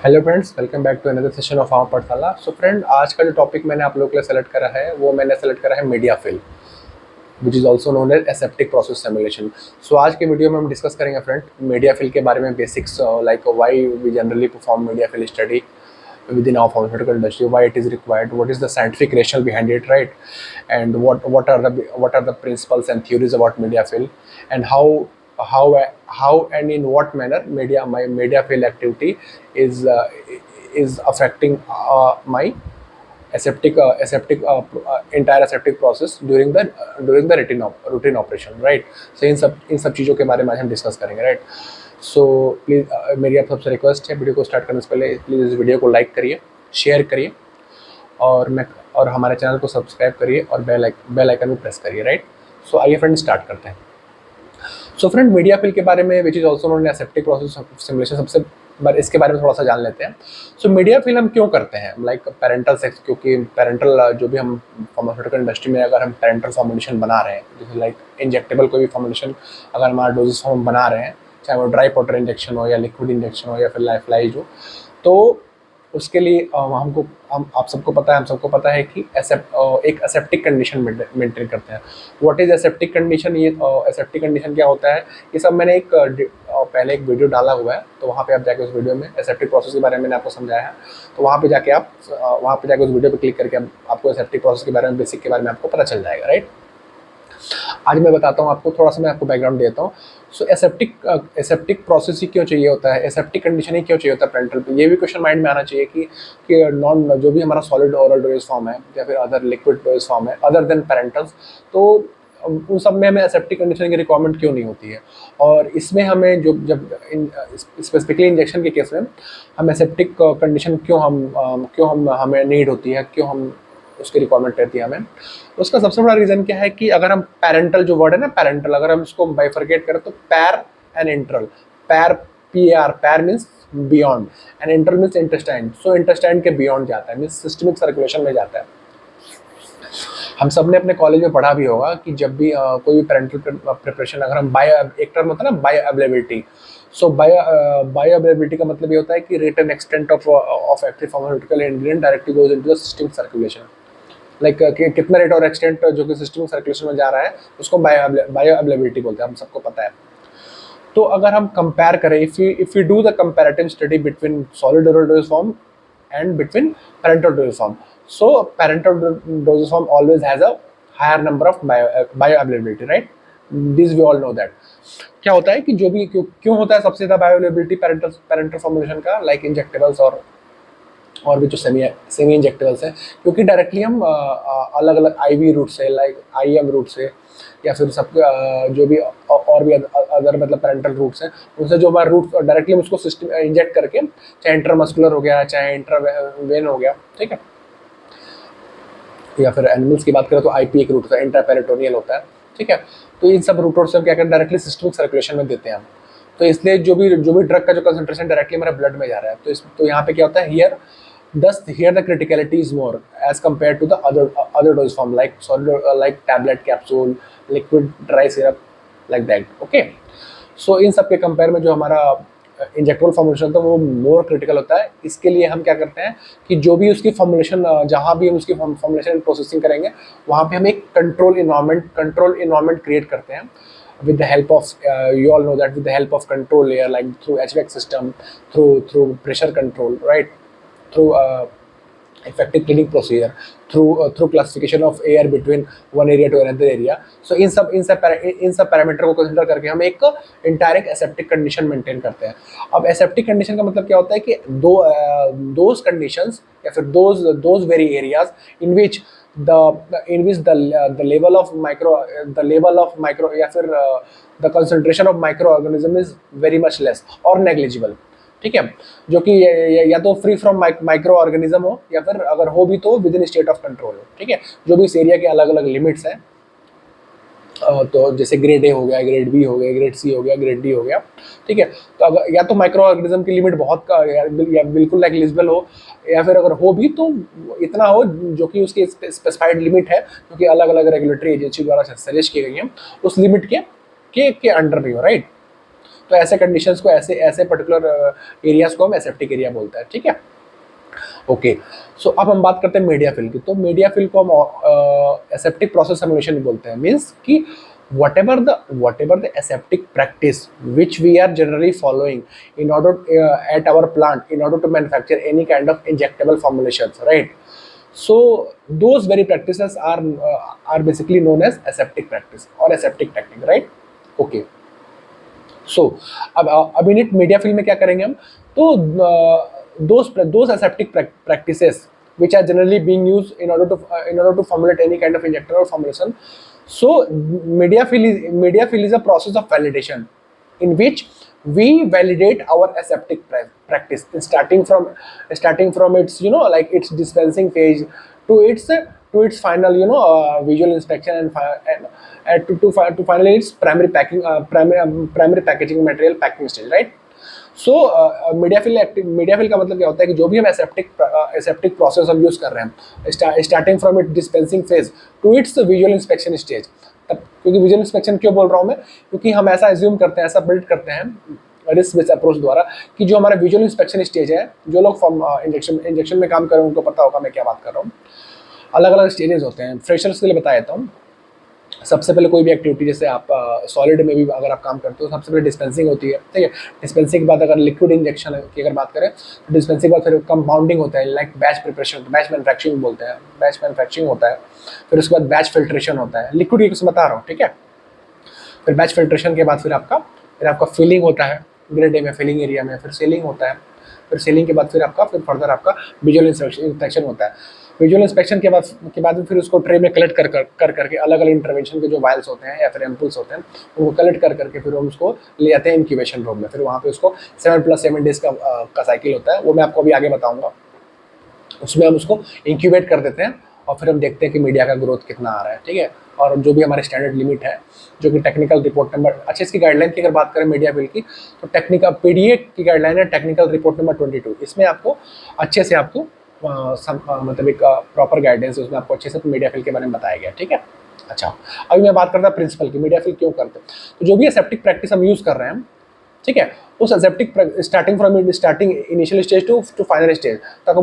Hello friends, welcome back to another session of our Pathshala. So friend, आज का जो topic मैंने आप लोगों के लिए सेलेक्ट करा है वो मैंने सेलेक्ट करा है media fill, which is also known as aseptic process simulation. So आज के वीडियो में हम डिस्कस करेंगे फ्रेंड मीडिया फिल के बारे में, basics like why we generally perform media fill study within our pharmaceutical industry, why it is required, what is the scientific rationale behind it, right? And what are the principles and theories about media fill, and how how and in what manner media fill activity is uh, is affecting my entire aseptic process during the routine operation, right? So इन सब चीज़ों के बारे में आज हम discuss करेंगे, right? So please मेरी आप सबसे रिक्वेस्ट है, वीडियो को स्टार्ट करने से पहले प्लीज़ इस वीडियो को लाइक करिए, शेयर करिए और हमारे चैनल को सब्सक्राइब करिए और बेल आइकन भी प्रेस करिए, राइट? सो आइए फ्रेंड, स्टार्ट करते हैं। सो फ्रेंड, मीडिया फिल के बारे में, which is also known as aseptic process simulation, सबसे बार इसके बारे में थोड़ा सा जान लेते हैं। सो मीडिया फिल हम क्यों करते हैं? लाइक पेरेंटल सेक्स, क्योंकि पेरेंटल जो भी हम फार्मास्यूटिकल इंडस्ट्री में अगर हम पेरेंटल फॉर्मुलेशन बना रहे हैं, जैसे लाइक इंजेक्टेबल कोई भी फॉर्मुलेशन अगर हमारा डोजेस फॉर्म बना रहे हैं, चाहे वो ड्राई पाउडर इंजेक्शन हो या लिक्विड इंजेक्शन हो या फिर लाइफलाइज हो, तो उसके लिए आप सबको पता है कि एक एसेप्टिक कंडीशन मेंटेन करते हैं। What is aseptic condition? ये एसेप्टिक कंडीशन क्या होता है, ये सब मैंने पहले एक वीडियो डाला हुआ है, तो वहाँ पे आप जाके उस वीडियो में एसेप्टिक प्रोसेस के बारे में मैंने आपको समझाया है। तो वहाँ पे जाके उस वीडियो पे क्लिक करके आपको एसेप्टिक प्रोसेस के बारे में, बेसिक के बारे में आपको पता चल जाएगा, राइट? आज मैं बताता हूँ आपको, थोड़ा सा मैं आपको बैकग्राउंड देता हूँ। सो एसेप्टिक प्रोसेस ही क्यों चाहिए होता है, एसेप्टिक कंडीशन ही क्यों चाहिए होता है पेरेंटल पे? ये भी क्वेश्चन माइंड में आना चाहिए कि नॉन जो भी हमारा सॉलिड ओरल डोजेज फॉर्म है या फिर अदर लिक्विड डोजेज फॉर्म है अदर देन पेरेंटल्स, तो उन सब में हमें एसेप्टिक कंडीशन की रिक्वायरमेंट क्यों नहीं होती है? और इसमें हमें जब स्पेसिफिकली इंजेक्शन के केस में हम एसेप्टिक कंडीशन क्यों हमें नीड होती है, क्यों हम उसकी रिक्वायरमेंट रहती है हमें? उसका सबसे बड़ा रीज़न क्या है कि अगर हम पैरेंटल, जो वर्ड है ना पैरेंटल, अगर हम इसको बाइफरकेट करें तो पैर एंड इंटरल, पैर पैर means beyond and इंटरल means intestine. So intestine के बियॉन्ड जाता है, मीन्स सिस्टमिक सर्कुलेशन में जाता है। हम सब ने अपने कॉलेज में पढ़ा भी होगा कि जब भी कोई भी पैरेंटल प्रिपरेशन, अगर हम एक टर्म होता है ना बायो अवेलेबिलिटी। सो बायो अवेलेबिलिटी का मतलब ये होता है कि rate and extent of active pharmaceutical ingredient directly goes into the systemic circulation. Like कितना रेट और एक्सटेंट जो कि सिस्टमिक सर्कुलेशन में जा रहा है, उसको बायो अवेलेबिलिटी बोलते हैं, हम सबको पता है। तो अगर हम कंपेयर करें, if you do the comparative study between solid oral doses form and between parental dosage form. So parental dosage form always has a higher number of bioavailability, right? This we all know that. क्या होता है कि जो भी क्यों होता है सबसे ज़्यादा बायोअवेलेबिलिटी पेरेंटल फॉर्मुलेशन का, लाइक इंजेक्टेबल्स और भी जो सेमी इंजेक्टेबल्स हैं, क्योंकि डायरेक्टली हम अलग अलग आईवी रूट से, लाइक आईएम रूट से, या फिर सब जो भी और भी अदर मतलब पेरेंटल रूट्स हैं, उनसे जो हमारा रूट डायरेक्टली हम उसको सिस्टम इंजेक्ट करके, चाहे इंट्रामस्कुलर हो गया, चाहे इंट्रावेन हो गया, ठीक है, या फिर एनिमल्स की बात करें तो आईपी एक रूट होता है, इंट्रापेरिटोनियल होता है, ठीक है। तो इन सब रूटों से हम क्या करें, डायरेक्टली सिस्टमिक सर्कुलेशन में देते हैं हम। तो इसलिए जो भी ड्रग का जो कंसंट्रेशन डायरेक्टली हमारे ब्लड में जा रहा है, तो यहाँ पे क्या होता है, here the criticality is more as compared to the other dose form, like solid, like tablet, capsule, liquid, dry syrup, like that. Okay, so इन सब के कंपेयर में जो हमारा इंजेक्टेबल फॉर्मुलेशन होता है वो मोर क्रिटिकल होता है। इसके लिए हम क्या करते हैं कि जो भी उसकी फॉर्मुलेशन, जहाँ भी हम उसकी फॉर्मुलेशन प्रोसेसिंग करेंगे, वहाँ पे हम एक कंट्रोल इन्वायरमेंट क्रिएट करते हैं with the help of you all know that with the help of control layer, like through HVAC system, through pressure control, right? Through effective cleaning procedure, through classification of air between one area to another area. So इन सब parameter को consider करके हम एक इंटायरेक्ट aseptic condition maintain करते हैं। अब aseptic condition का मतलब क्या होता है कि दोज कंडीशंस या फिर those very areas in which the level of micro या फिर the concentration of microorganism is very much less or negligible, ठीक है, जो कि या तो फ्री फ्रॉम माइक्रो ऑर्गेनिज्म हो, या फिर अगर हो भी तो with in state of control हो, ठीक है। जो भी इस एरिया के अलग अलग लिमिट्स हैं, तो जैसे ग्रेड ए हो गया, ग्रेड बी हो गया, ग्रेड सी हो गया, ग्रेड डी हो गया, ठीक है। तो अगर या तो माइक्रो ऑर्गेनिज्म की लिमिट बहुत या बिल्कुल नेग्लिजिबल हो, या फिर अगर हो भी तो इतना हो जो कि उसकी स्पेसिफाइड लिमिट है, जो कि अलग अलग रेगुलेटरी एजेंसी द्वारा सजेस्ट की गई है, उस लिमिट के अंडर भी हो, राइट? तो ऐसे कंडीशंस को, ऐसे ऐसे पर्टिकुलर एरियाज को हम एसेप्टिक एरिया बोलते हैं, ठीक है। ओके, सो अब हम बात करते हैं मीडिया फिल की। तो मीडिया फिल को हम एसेप्टिक प्रोसेस सिमुलेशन बोलते हैं। मीन्स कि whatever the aseptic practice which we are generally following in order at our plant in order to manufacture any kind of injectable formulations, right? So those very practices are basically known as aseptic practice or aseptic technique, right? Okay, so अब इन media film में क्या करेंगे हम, तो those aseptic practices which are generally being used in order to formulate any kind of injector or formulation. So media fill is a process of validation in which we validate our aseptic practice, starting from its, you know, like its dispensing phase to its final, you know, visual inspection and to finally its primary packaging material packing stage, right? So media fill का मतलब क्या होता है कि जो भी हम aseptic process हम यूज़ कर रहे हैं, starting from it dispensing phase two it's visual inspection stage. तब क्योंकि विजुअल इंस्पेक्शन क्यों बोल रहा हूँ मैं, क्योंकि हम ऐसा एज्यूम करते हैं, ऐसा बिल्ड करते हैं रिस्क बेस्ड अप्रोच द्वारा कि जो हमारा विजुअल इंस्पेक्शन स्टेज है, जो लोग इंजेक्शन में काम कर रहे हैं उनको पता होगा मैं क्या बात कर रहा हूँ। अलग अलग स्टेजेस होते हैं, फ्रेशर्स के लिए बता देता हूँ। सबसे पहले कोई भी एक्टिविटी, जैसे आप सॉलिड में भी अगर आप काम करते हो, सबसे पहले डिस्पेंसिंग होती है, ठीक है। डिस्पेंसिंग के बाद अगर लिक्विड इंजेक्शन की अगर बात करें तो डिस्पेंसिंग के बाद फिर कंपाउंडिंग होता है, like batch preparation, batch manufacturing बोलते हैं, बैच मैन्युफैक्चरिंग होता है। फिर उसके बाद बैच फिल्ट्रेशन होता है, लिक्विड की कुछ बता रहा हूँ, ठीक है। फिर बैच फिल्ट्रेशन के बाद फिर आपका फिलिंग होता है, ग्रेड ए में फिलिंग एरिया में, फिर सीलिंग होता है। फिर सीलिंग के बाद फिर फर्दर आपका विजुअल इंस्पेक्शन होता है। विजुअल इंस्पेक्शन के बाद फिर उसको ट्रे में कलेक्ट करके अलग अलग इंटरवेंशन के जो वायल्स होते हैं या फिर एम्पुल्स होते हैं उनको कलेक्ट करके फिर हम उसको ले जाते हैं इंक्यूबेशन रूम में। फिर वहाँ पे उसको 7+7 डेज का साइकिल होता है, वो मैं आपको अभी आगे बताऊँगा। उसमें हम उसको इंक्यूबेट कर देते हैं और फिर हम देखते हैं कि मीडिया का ग्रोथ कितना आ रहा है, ठीक है। और जो भी हमारे स्टैंडर्ड लिमिट है, जो कि टेक्निकल रिपोर्ट नंबर, अच्छा इसकी गाइडलाइन की अगर बात करें मीडिया बिल की, तो टेक्निकल पीडीए की गाइडलाइन है टेक्निकल रिपोर्ट नंबर 22। इसमें आपको अच्छे से आपको मतलब एक प्रॉपर गाइडेंस है, उसमें आपको अच्छे से मीडिया फिल के बारे में बताया गया, ठीक है। अच्छा, अभी मैं बात करता हूँ प्रिंसिपल की, मीडिया फिल क्यों करते हैं। तो जो भी एसेप्टिक प्रैक्टिस हम यूज़ कर रहे हैं, ठीक है, उस aseptic starting initial stage to final stage तक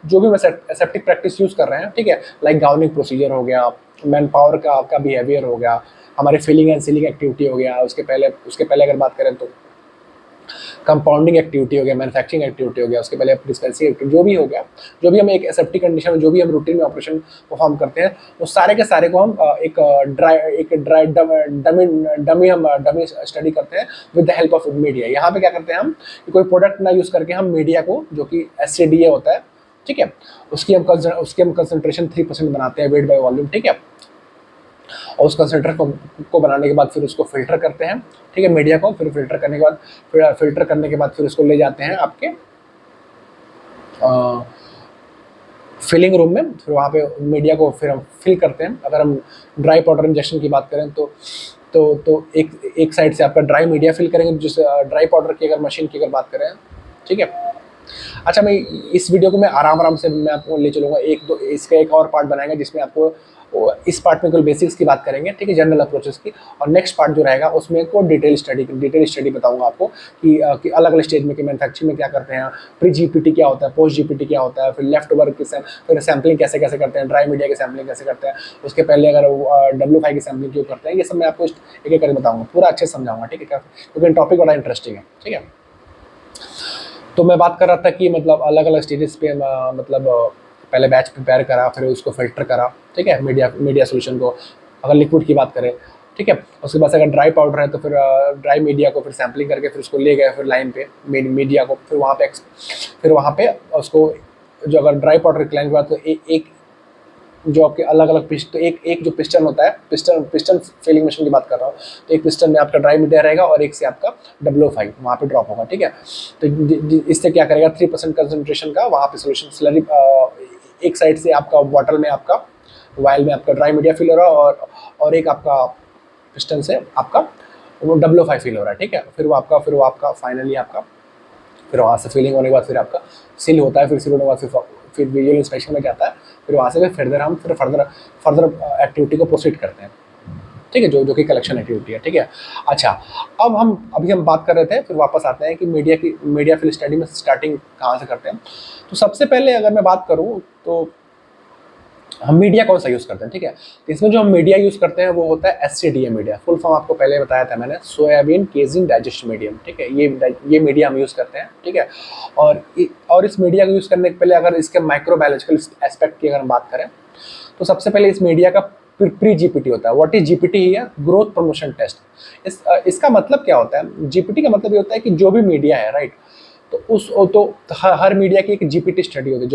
जो भी हम एसेप्टिक प्रैक्टिस यूज़ कर रहे हैं, ठीक है, लाइक गाउनिंग प्रोसीजर हो गया, मैन पावर का बिहेवियर हो गया, हमारे फिलिंग एंड सीलिंग एक्टिविटी हो गया, उसके पहले अगर बात करें तो कंपाउंडिंग एक्टिविटी हो गया, मैन्युफैक्चरिंग एक्टिविटी हो गया, उसके पहले डिस्पेंसिंग एक्टिविटी, जो भी हो गया, जो भी हम एक एसेप्टिक कंडीशन में जो भी हम रूटीन में ऑपरेशन परफॉर्म करते हैं, वो सारे के सारे को हम एक ड्राई डमी स्टडी करते हैं with the help of media. यहाँ पे क्या करते हैं हम, कोई प्रोडक्ट ना यूज़ करके हम मीडिया को, जो कि SCDA होता है, ठीक है, उसकी हम कंसंट्रेशन 3% बनाते हैं वेट बाय वॉल्यूम, ठीक है। और उस कंसंट्रेट को बनाने के बाद फिर उसको फिल्टर करते हैं, ठीक है, मीडिया को। फिर फिल्टर करने के बाद फिर उसको ले जाते हैं आपके फिलिंग रूम में। फिर वहाँ पे मीडिया को फिर हम फिल करते हैं। अगर हम ड्राई पाउडर इंजेक्शन की बात करें तो एक साइड से आपका ड्राई मीडिया फिल करेंगे, जिस ड्राई पाउडर की अगर मशीन की अगर बात करें, ठीक है। अच्छा, मैं इस वीडियो को मैं आराम से मैं आपको ले चलूँगा, इसका एक और पार्ट बनाएगा जिसमें आपको इस पार्ट में केवल बेसिक्स की बात करेंगे, ठीक है, जनरल अप्रोचेस की। और नेक्स्ट पार्ट जो रहेगा उसमें को डिटेल स्टडी बताऊंगा आपको कि अलग अलग स्टेज में कि मैन्युफैक्चरिंग में क्या करते हैं, प्री GPT क्या होता है, पोस्ट GPT क्या होता है, फिर लेफ्ट ओवर की फिर सैम्पलिंग कैसे करते हैं, ड्राई मीडिया की सैम्पलिंग कैसे करते हैं, उसके पहले अगर W5 की सैम्पलिंग क्यों करते हैं, ये सब मैं आपको एक एक करके बताऊँगा, पूरा अच्छे से समझाऊंगा, ठीक है, क्योंकि टॉपिक बड़ा इंटरेस्टिंग है, ठीक है। तो मैं बात कर रहा था कि मतलब अलग अलग स्टेजेस पे मतलब पहले बैच प्रिपेयर करा, फिर उसको फिल्टर करा, ठीक है, मीडिया सोल्यूशन को। अगर लिक्विड की बात करें, ठीक है, उसके बाद अगर ड्राई पाउडर है तो फिर ड्राई मीडिया को फिर सैम्पलिंग करके फिर उसको ले गए फिर लाइन पे मीडिया को, फिर वहाँ पे उसको जो अगर ड्राई पाउडर की लाइन के बाद तो एक जो आपके अलग अलग एक जो पिस्टन होता है, पिस्टन फिलिंग मशीन की बात कर रहा हूँ, तो एक पिस्टन में आपका ड्राई मीडिया रहेगा और एक से आपका W5 वहाँ पे ड्रॉप होगा, ठीक है। तो इससे क्या करेगा, 3% कंसंट्रेशन का वहाँ पे सोल्यूशन स्लरी, एक साइड से आपका बॉटल में आपका वायल में आपका ड्राई मीडिया फिल हो रहा है और एक आपका पिस्टन से आपका वो W5 फिल हो रहा है, ठीक है। फिर वो आपका फाइनली आपका फिर वहाँ से फिलिंग होने के बाद फिर आपका सील होता है, फिर सील होने के बाद फिर विजुअल इंस्पेक्शन में जाता है, फिर वहाँ से फिर फर्दर एक्टिविटी को प्रोसीड करते हैं। ठीक है, जो जो कि कलेक्शन एक्टिविटी है, ठीक है। अच्छा, अब अभी हम बात कर रहे थे, फिर वापस आते हैं कि मीडिया फिल स्टडी में स्टार्टिंग कहाँ से करते हैं। तो सबसे पहले अगर मैं बात करूँ तो हम मीडिया कौन सा यूज़ करते हैं, ठीक है। तो इसमें जो हम मीडिया यूज़ करते हैं वो होता है SCDA मीडिया। फुल फॉर्म आपको पहले बताया था मैंने, सोयाबीन केजिंग डाइजेस्ट मीडियम, ठीक है। ये मीडिया हम यूज़ करते हैं, ठीक है। और इस मीडिया को यूज़ करने के पहले अगर इसके माइक्रोबायोलॉजिकल एस्पेक्ट की अगर हम बात करें तो सबसे पहले इस मीडिया का प्री जीपीटी होता है। व्हाट इज जीपीटी है? Growth promotion test. इसका मतलब क्या होता है? जीपीटी का मतलब ये होता है कि जो भी मीडिया है, राइट, तो हर मीडिया की एक जीपीटी स्टडी होती है।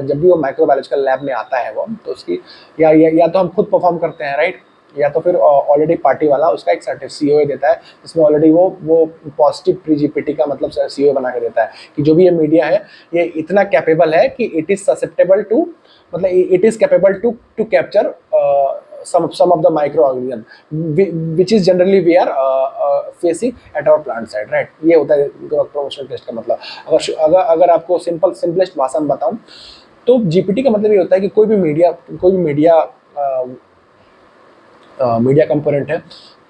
जब भी वो माइक्रोबायोलॉजिकल लैब में आता है वो, तो उसकी या तो हम खुद परफॉर्म करते हैं, राइट, या तो फिर ऑलरेडी पार्टी वाला उसका एक सर्टिफिकेट सीओए देता है, जिसमें ऑलरेडी वो पॉजिटिव प्री जीपीटी का मतलब सीओए बना के देता है कि जो भी ये मीडिया है ये इतना कैपेबल है कि इट इज ससेप्टेबल टू, मतलब it is capable to capture some of the microorganism which is generally we are facing at our plant side, right। ये होता है ग्रोथ प्रमोशन टेस्ट का मतलब। अगर आपको सिंपलेस्ट भाषा में बताऊं तो जीपीटी का मतलब ये होता है कि कोई भी मीडिया कंपोनेंट है,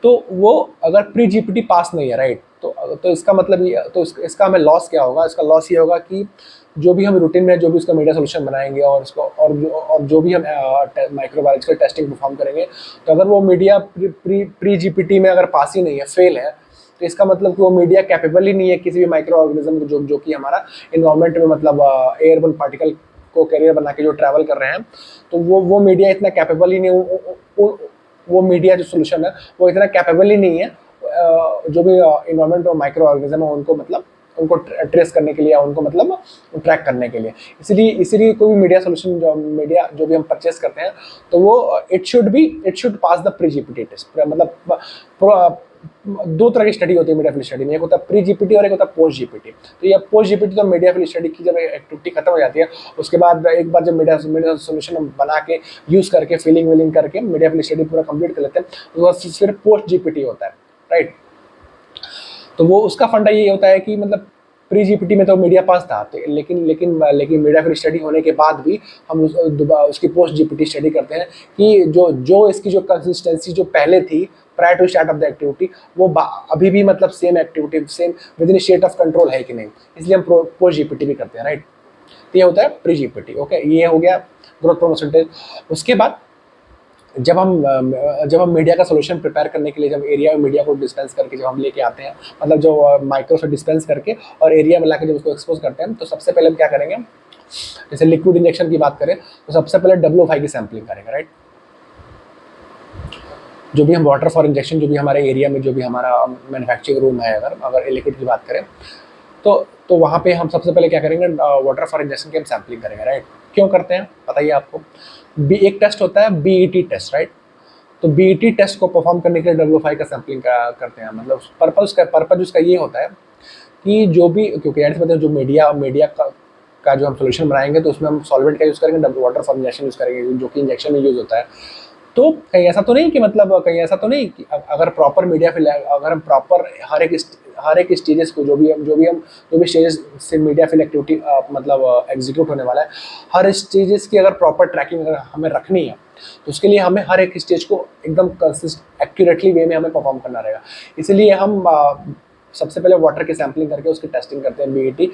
तो वो अगर प्री जीपीटी पास नहीं है, राइट, तो इसका मतलब ये, तो इसका हमें लॉस क्या होगा? इसका लॉस ये होगा कि जो भी हम रूटीन में जो भी उसका मीडिया सोल्यूशन बनाएंगे और इसको और जो भी हम माइक्रोबायोलॉजिकल टेस्टिंग परफॉर्म करेंगे, तो अगर वो मीडिया प्री जीपीटी में अगर पास ही नहीं है, फेल है, तो इसका मतलब कि वो मीडिया कैपेबल ही नहीं है किसी भी माइक्रो ऑर्गेनिज्म को जो कि हमारा इन्वायरमेंट में मतलब एयरबोर्न पार्टिकल को कैरियर बना के जो ट्रैवल कर रहे हैं, तो वो मीडिया इतना कैपेबल ही नहीं, वो मीडिया जो सोल्यूशन है वो इतना कैपेबल ही नहीं है जो भी इन्वायरमेंट और माइक्रो ऑर्गेनिज्म है उनको ट्रेस करने के लिए, उनको मतलब ट्रैक करने के लिए। इसीलिए कोई भी मीडिया सोल्यूशन जो भी हम परचेस करते हैं, तो वो it should pass the pre GPT test. मतलब दो तरह की स्टडी होती है मीडिया फिल स्टडी में, एक होता है प्री जीपीटी और एक होता है पोस्ट जीपीटी। तो ये पोस्ट जीपीटी तो मीडिया फिल स्टडी की जब एक्टिविटी खत्म हो जाती है, उसके बाद एक बार जब मीडिया सोल्यूशन बना के यूज करके फिलिंग करके मीडिया फिल स्टडी पूरा कंप्लीट कर लेते हैं, उसके बाद फिर पोस्ट जीपीटी होता है, राइट। तो वो उसका फंडा ये होता है कि मतलब प्री जीपीटी में तो मीडिया पास था, तो लेकिन मीडिया फिल स्टडी होने के बाद भी हम उसकी पोस्ट जीपीटी स्टडी करते हैं कि जो इसकी जो कंसिस्टेंसी जो पहले थी prior to start of the activity, वो अभी भी मतलब same activity same within state of control है कि नहीं, इसलिए हम पोस्ट जीपीटी भी करते हैं, राइट। तो ये होता है प्री जीपीटी। ओके, ये हो गया ग्रोथ प्रमोशन टेस्ट। उसके बाद जब हम मीडिया का सोल्यूशन प्रिपेयर करने के लिए जब एरिया में मीडिया को डिस्पेंस करके जब हम लेके आते हैं, मतलब जो माइक्रो से डिस्पेंस करके और एरिया में लाके जब उसको एक्सपोज करते हैं, तो सबसे पहले हम क्या करेंगे, जैसे लिक्विड इंजेक्शन की बात करें तो सबसे पहले WO5 की सैंपलिंग करेंगे, राइट। जो भी हम वाटर फॉर इंजेक्शन, जो भी हमारे एरिया में जो भी हमारा मैन्युफैक्चरिंग रूम है, अगर लिक्विड की बात करें तो वहाँ पे हम सबसे पहले क्या करेंगे, वाटर फॉर इंजेक्शन की हम सैंपलिंग करेंगे, राइट। क्यों करते हैं बताइए आपको? एक टेस्ट होता है BET टेस्ट, राइट। तो BET टेस्ट को परफॉर्म करने के लिए WO5 का सैंपलिंग करते हैं। मतलब पर्पज उसका ये होता है कि जो भी, क्योंकि एड्स में जो मीडिया का जो हम सोल्यूशन बनाएंगे तो उसमें हम सॉल्वेंट का यूज़ करेंगे, वाटर फॉर इंजेक्शन यूज़ करेंगे, जो कि इंजेक्शन में यूज़ होता है। तो कहीं ऐसा तो नहीं कि अगर प्रॉपर मीडिया फिल, अगर हम प्रॉपर हर एक स्टेजेस को जो भी स्टेजेस से मीडिया फिल एक्टिविटी मतलब एग्जीक्यूट होने वाला है, हर स्टेजेस की अगर प्रॉपर ट्रैकिंग अगर हमें रखनी है, तो उसके लिए हमें हर एक स्टेज को एकदम एक्यूरेटली वे में हमें परफॉर्म करना रहेगा। इसलिए हम सबसे पहले वाटर की सैंपलिंग करके उसकी टेस्टिंग करते हैं, BET,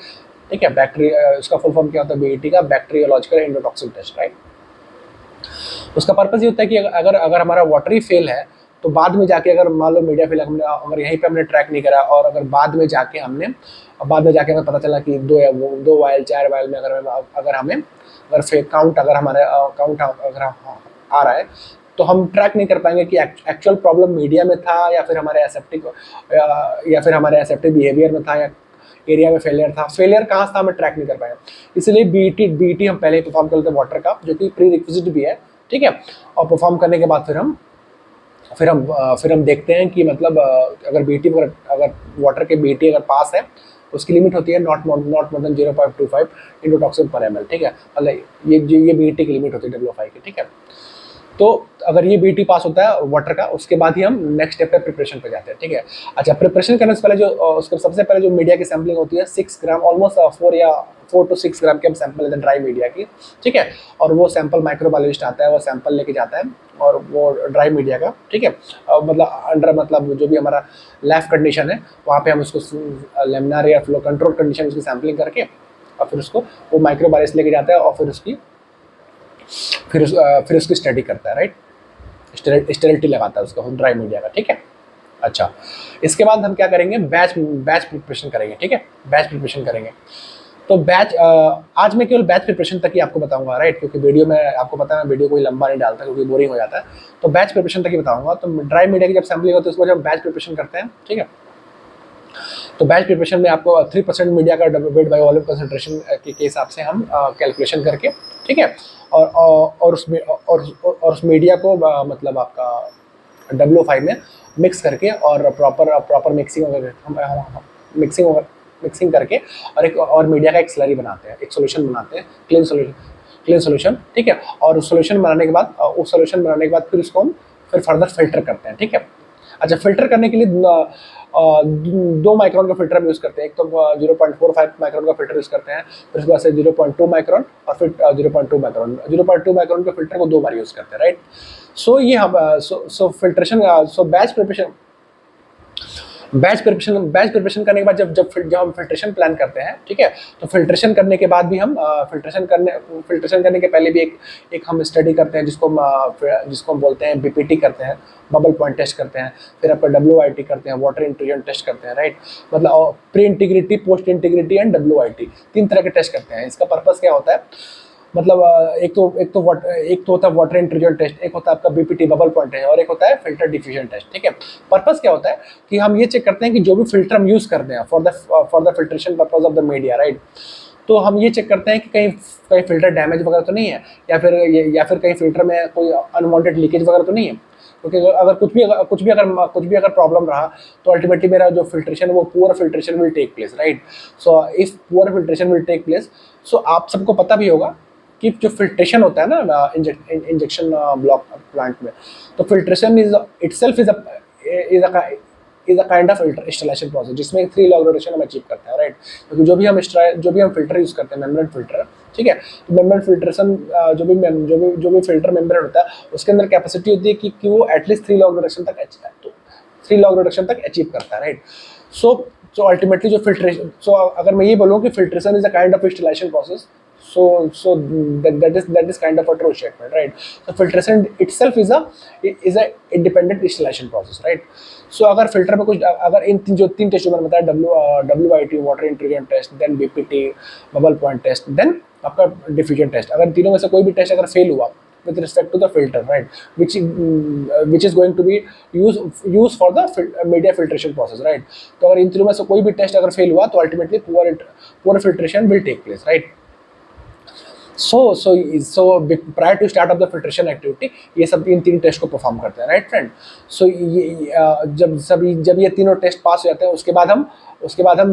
ठीक है। उसका फुल फॉर्म क्या होता है BET का? Bacteriological endotoxin test, right. उसका पर्पस ये होता है कि अगर हमारा वाटर ही फेल है, तो बाद में जाके अगर मान लो मीडिया फेल हमने अगर यहीं पे हमने ट्रैक नहीं करा, और अगर बाद में जाके हमें पता चला कि 2 वायल 4 वायल में अगर हमें काउंट अगर आ रहा है, तो हम ट्रैक नहीं कर पाएंगे कि एक्चुअल प्रॉब्लम मीडिया में था या फिर हमारे एसेप्टिक बिहेवियर में था, या एरिया में फेलियर था। फेलियर कहाँ था हमें ट्रैक नहीं कर पाएंगे। इसलिए BET हम पहले ही परफॉर्म कर लेते हैं वाटर का, जो कि प्री रिक्विजिट भी है, ठीक है। और परफॉर्म करने के बाद फिर हम देखते हैं कि मतलब अगर वाटर के BET अगर पास है, उसकी लिमिट होती है नॉट मोर देन 0.25 इंडोटॉक्सिन पर ml, ठीक है। मतलब ये BET की लिमिट होती है WO5 की, ठीक है। तो अगर ये बीटी पास होता है वाटर का, उसके बाद ही हम नेक्स्ट स्टेप पे प्रिपरेशन पे जाते हैं, ठीक है। अच्छा, प्रिपरेशन करने से पहले जो उसके सबसे पहले जो मीडिया की सैम्पलिंग होती है 6 ग्राम, ऑलमोस्ट 4 to 6 ग्राम के हम सैंपल लेते हैं ड्राई मीडिया की, ठीक है। और वो सैंपल माइक्रोबायोलॉजिस्ट आता है, वो सैंपल लेके जाता है और वो ड्राई मीडिया का, ठीक है, मतलब अंडर मतलब जो भी हमारा लैब कंडीशन है वहाँ पे हम उसको लेमिनार या फ्लो कंट्रोल कंडीशन उसकी सैम्पलिंग करके और फिर उसको वो माइक्रोबायोलॉजिस्ट लेके जाता है और फिर उसकी स्टडी करता है, राइट। स्टेरिलिटी लगाता है उसका ड्राई मीडिया का, ठीक है। अच्छा, इसके बाद हम क्या करेंगे, बैच प्रिपरेशन करेंगे, ठीक है, बैच प्रिपरेशन करेंगे। तो बैच आज मैं केवल बैच प्रिपरेशन तक ही आपको बताऊंगा, राइट, क्योंकि वीडियो में आपको पता है वीडियो कोई लंबा नहीं डालता क्योंकि बोरिंग हो जाता है। तो बैच प्रिपरेशन तक ही बताऊंगा। तो ड्राई मीडिया की जब सैम्पलिंग होती है उसको जब बैच प्रिपरेशन करते हैं, ठीक है। तो बैच प्रिपरेशन में आपको 3% मीडिया का वेट बाय वॉल्यूम कंसंट्रेशन के हिसाब से हम कैलकुलेशन करके, ठीक है, और उस मीडिया को मतलब आपका W5 में मिक्स करके और प्रॉपर मिक्सिंग करके और एक और मीडिया का एक स्लरी बनाते हैं, एक सोल्यूशन बनाते हैं, क्लीन सोल्यूशन, ठीक है। और उस सोल्यूशन बनाने के बाद फिर उसको हम फिर फर्दर फिल्टर करते हैं, ठीक है। अच्छा, फिल्टर करने के लिए 2 माइक्रॉन का फिल्टर हम यूज़ करते हैं। एक तो 0.45 माइक्रॉन का फिल्टर यूज़ करते हैं, फिर उसके बाद से 0.2 माइक्रॉन और फिर 0.2 माइक्रॉन के फिल्टर को 2 बार यूज़ करते हैं, राइट। सो ये हम फिल्ट्रेशन बैच प्रिपरेशन करने के बाद जब हम फिल्ट्रेशन प्लान करते हैं, ठीक है, तो फिल्ट्रेशन करने के बाद भी हम फिल्ट्रेशन करने के पहले भी एक हम स्टडी करते हैं जिसको हम बोलते हैं BPT करते हैं, बबल पॉइंट टेस्ट करते हैं। फिर आपका WIT करते हैं, वाटर इंट्रूजन टेस्ट करते हैं, राइट। मतलब pre integrity, post integrity and WIT 3 तरह के टेस्ट करते हैं। इसका पर्पस क्या होता है, मतलब एक तो होता है वाटर इंट्रूजन टेस्ट, एक होता है आपका BPT बबल पॉइंट टेस्ट और एक होता है फिल्टर डिफ्यूजन टेस्ट, ठीक है। पर्पस क्या होता है कि हम ये चेक करते हैं कि जो भी फिल्टर हम यूज़ करते हैं for the filtration purpose of the media, right. तो हम ये चेक करते हैं कि कहीं फिल्टर डैमेज वगैरह तो नहीं है, या फिर कहीं फिल्टर में कोई अनवांटेड लीकेज वगैरह तो नहीं है। क्योंकि अगर कुछ भी अगर प्रॉब्लम रहा तो अल्टीमेटली मेरा जो फिल्ट्रेशन वो poor filtration will take place, right. So if poor filtration will take place, so आप सबको पता भी होगा कि जो फिल्ट्रेशन होता है ना इंजेक्शन ब्लॉक प्लांट में, तो filtration is a kind of installation process जिसमें 3 लॉग रोटेशन हम अचीव करते हैं, राइट। क्योंकि जो भी हम फिल्टर यूज़ करते हैं, मेम्ब्रेन फिल्टर, ठीक है, तो मेम्ब्रेन फिल्ट्रेशन जो भी फिल्टर मेम्ब्रेन होता है उसके अंदर कैपेसिटी होती है कि वो एटलीस्ट 3 लॉग रोटेशन तक अचीव करता है, राइट। सो अल्टीमेटली जो फिल्ट्रेशन, अगर मैं ये बोलूँ कि filtration is a kind of installation process, so that is kind of a true statement, right? So filtration itself is a independent distillation process, right? So अगर filter में कुछ, अगर इन तीन टेस्ट जो मैंने बताया, WIT water intrusion test, then BPT bubble point test, then आपका diffusion test, अगर तीनों में से कोई भी टेस्ट अगर फेल हुआ with respect to the filter, right, which is going to be used for the media filtration process, right? तो अगर इन तीनों में से कोई भी टेस्ट अगर फेल हुआ तो ultimately poor filtration will take place, right? So prior to start of the filtration activity ये सब इन 3 टेस्ट को परफॉर्म करते हैं, राइट फ्रेंड। सो ये जब ये तीनों टेस्ट पास हो जाते हैं उसके बाद हम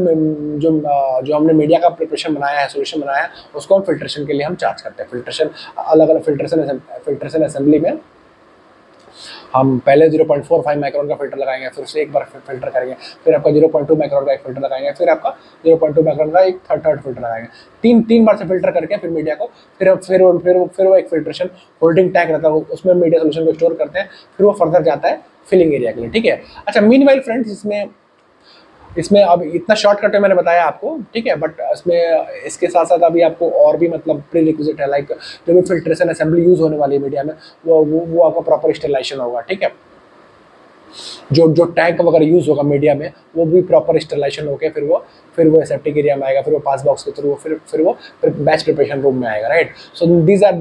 जो हमने मीडिया का प्रिपरेशन बनाया है, सोल्यूशन बनाया है, उसको हम फिल्ट्रेशन के लिए हम चार्ज करते हैं। फिल्ट्रेशन अलग अलग फिल्ट्रेशन असेंबली में हम पहले 0.45 माइक्रोन का फिल्टर लगाएंगे, फिर उसे एक बार फिल्टर करेंगे, फिर आपका 0.2 माइक्रोन का एक फिल्टर लगाएंगे, फिर आपका 0.2 माइक्रोन का एक थर्ड फिल्टर लगाएंगे। तीन बार से फिल्टर करके फिर मीडिया को फिर वो एक फिल्ट्रेशन होल्डिंग टैंक रहता है, उसमें मीडिया सोल्यूशन को स्टोर करते हैं, फिर वो फर्दर जाता है फिलिंग एरिया के लिए, ठीक है। अच्छा, मीनवाइल फ्रेंड्स, इसमें अब इतना शॉर्टकट है मैंने बताया आपको, ठीक है, बट इसके साथ साथ अभी आपको और भी मतलब प्री रिक्विजिट है, लाइक जो भी फिल्ट्रेशन असेंबली यूज़ होने वाली है मीडिया में वो आपका प्रॉपर स्टेरिलाइजेशन होगा, ठीक है। जो टैंक वगैरह यूज़ होगा मीडिया में वो भी प्रॉपर स्टेरिलाइजेशन होकर फिर वो एसेप्टिक एरिया में आएगा, फिर वो पास बॉक्स के थ्रू फिर वो बैच प्रिपरेशन रूम में आएगा, right. So these are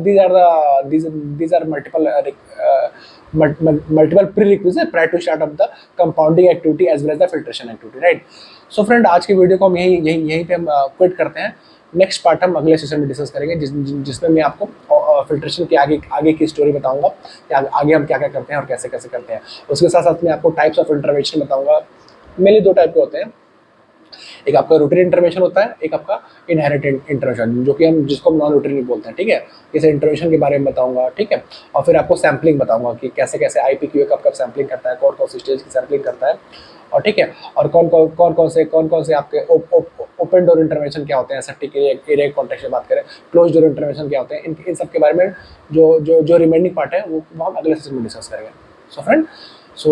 multiple prerequisites prior to start of the compounding activity as well as the filtration activity, right? So friend, आज के वीडियो को हम यहीं पे हम क्विट करते हैं। नेक्स्ट पार्ट हम अगले सेशन में डिस्कस करेंगे जिसमें मैं आपको फिल्ट्रेशन के आगे की स्टोरी बताऊंगा कि आगे हम क्या क्या करते हैं और कैसे कैसे करते हैं। उसके साथ साथ मैं आपको टाइप्स ऑफ इंटरवेंशन बताऊंगा। मेनली 2 टाइप के होते हैं, एक आपका रूटीन इंटरवेंशन होता है, एक आपका इनहेरिटेड इंटरवेंशन, जो कि हम जिसको हम नॉन रूटीन बोलते हैं, ठीक है। जैसे इंटरवेंशन के बारे में बताऊंगा, ठीक है, और फिर आपको सैम्पलिंग बताऊंगा कि कैसे कैसे IPQA कब कब सैम्पलिंग करता है, कौन कौन सी स्टेज की सैम्पलिंग करता है, और ठीक है, और कौन कौन से आपके ओपन डोर इंटरवेंशन क्या होते हैं, सेप्टिक एरिया कॉन्टेक्स्ट में बात करें, क्लोज डोर इंटरवेंशन क्या होते हैं, इन सब के बारे में जो रिमेनिंग पार्ट है वो हम अगले सेशन में डिस्कस करेंगे। सो फ्रेंड,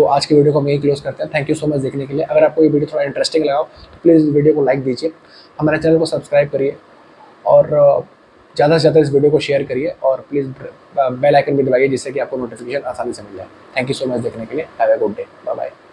आज की वीडियो को हम यही क्लोज करते हैं। थैंक यू सो मच देखने के लिए। अगर आपको ये वीडियो थोड़ा इंटरेस्टिंग लगा तो प्लीज़ वीडियो को लाइक दीजिए, हमारे चैनल को सब्सक्राइब करिए, और ज़्यादा से ज़्यादा इस वीडियो को शेयर करिए, और प्लीज़ बेल आइकन भी दबाइए जिससे कि आपको नोटिफिकेशन आसानी से मिल जाए। थैंक यू सो मच देखने के लिए। Have a good day. Bye bye.